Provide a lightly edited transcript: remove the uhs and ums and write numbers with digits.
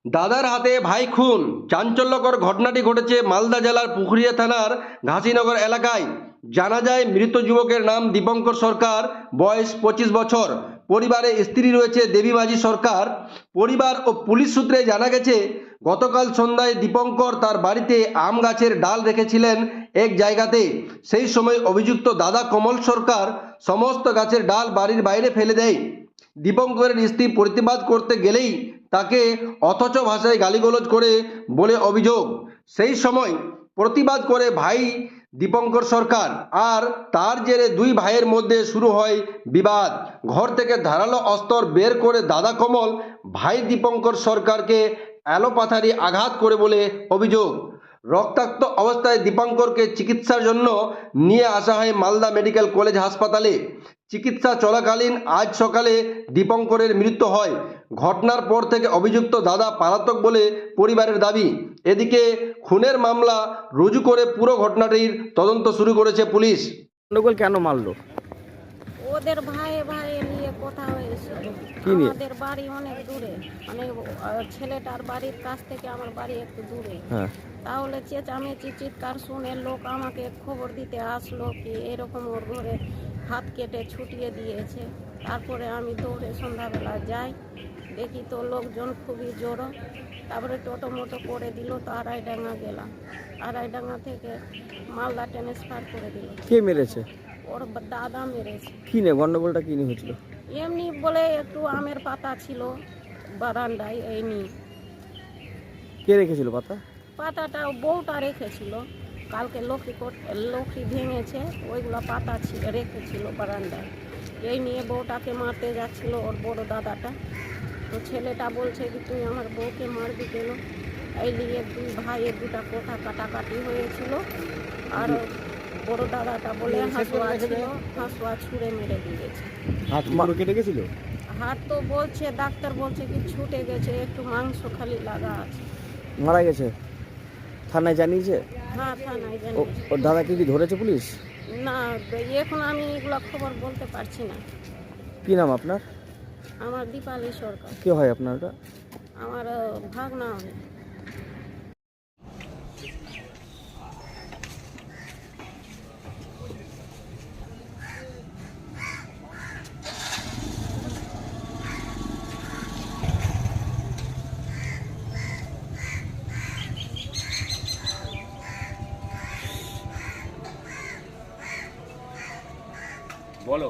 দাদার হাতে ভাই খুন। চাঞ্চল্যকর ঘটনাটি ঘটেছে মালদা জেলার পুখুরিয়া থানার ঘাসিনগর এলাকায়। জানা যায় মৃত যুবকের নাম দীপঙ্কর সরকার, বয়স 25 বছর। পরিবারে স্ত্রী রয়েছে দেবী মাঝি সরকার। পরিবার ও পুলিশ সূত্রে জানা গেছে, গতকাল সন্ধ্যায় দীপঙ্কর তার বাড়িতে আম গাছের ডাল রেখেছিলেন এক জায়গাতে। সেই সময় অভিযুক্ত দাদা কমল সরকার সমস্ত গাছের ডাল বাড়ির বাইরে ফেলে দেয়। দীপঙ্করের স্ত্রী প্রতিবাদ করতে গেলেই তাকে অথচ ভাষায় গালিগালাজ করে বলে অভিযোগ। সেই সময় প্রতিবাদ করে ভাই দীপঙ্কর সরকার, আর তার জেরে দুই ভাইয়ের মধ্যে শুরু হয় বিবাদ। ঘর থেকে ধারালো অস্ত্র বের করে দাদা কমল ভাই দীপঙ্কর সরকারকে এলোপাথারি আঘাত করে বলে অভিযোগ। রক্তাক্ত অবস্থায় দীপঙ্করকে চিকিৎসার জন্য নিয়ে আসা হয় মালদা মেডিকেল কলেজ হাসপাতালে। চিকিৎসা চলাকালীন আজ সকালে দীপঙ্করের মৃত্যু হয়। ঘটনার পর থেকে অভিযুক্ত দাদা পলাতক বলে পরিবারের দাবি। এদিকে খুনের মামলা রুজু করে পুরো ঘটনাটির তদন্ত শুরু করেছে পুলিশ। গন্ডগোল কেন মারলো? ওদের ভাইয়ে ভাইয়ে নিয়ে কথা হয়েছিল। কি নিয়ে? আমাদের বাড়ি অনেক দূরে, মানে ছেলেটার বাড়ির কাছ থেকে আমার বাড়ি একটু দূরে। হ্যাঁ। তাহলে চেঁচামেচি চিৎকার শুনে লোক আমাকে খবর দিতে আসলো কি এরকম ওর ঘরে হাত কেটে ছুটিয়ে দিয়েছে। তারপরে আমি দৌড়ে সন্ধ্যাবেলা যাই, দেখি তো লোকজন খুবই জোরো। তারপরে টোটো মোটো করে দিল, তো আড়াইডাঙ্গা গেলাম। আড়াইডাঙ্গা থেকে মালদা ট্রান্সফার করে দিল। কে মেরেছে? ওর দাদা মেরেছে। কি নিয়ে গন্ডগোলটা কি নিয়ে হয়েছিল? এমনি বলে একটু আমের পাতা ছিল বারান্দায়, এই নিয়ে। কে রেখেছিল পাতা? পাতাটা বউটা রেখেছিল, কালকে লক্ষ্মী ভেঙেছে, ওইগুলো পাতা ছিল রেখেছিল বারান্দায়। এই নিয়ে বউটাকে মারতে যাচ্ছিল ওর বড় দাদাটা। তো ছেলেটা বলছে কি তুই আমার বউকে মারবি কেন? এই নিয়ে দুই ভাইয়ের দুটা কথা কাটাকাটি হয়েছিল। আর বড় দাদাটা বলে হাসুয়া ছিল, হাসুয়া ছুঁড়ে মেরে দিয়েছে। হাত কেটে গেছিল? হাত তো বলছে, ডাক্তার বলছে কি ছুটে গেছে, একটু মাংস খালি লাগা আছে। মারা গেছে? থানায় জানিয়েছে? হ্যাঁ, থানায় জানি। ওর দাদাকে কি ধরেছে পুলিশ? না, এখন আমি এগুলো খবর বলতে পারছি না। কি নাম আপনার? আমার দীপালি সরকার। কে হয় আপনার ওটা? আমার ভাগনা হবে। বলো।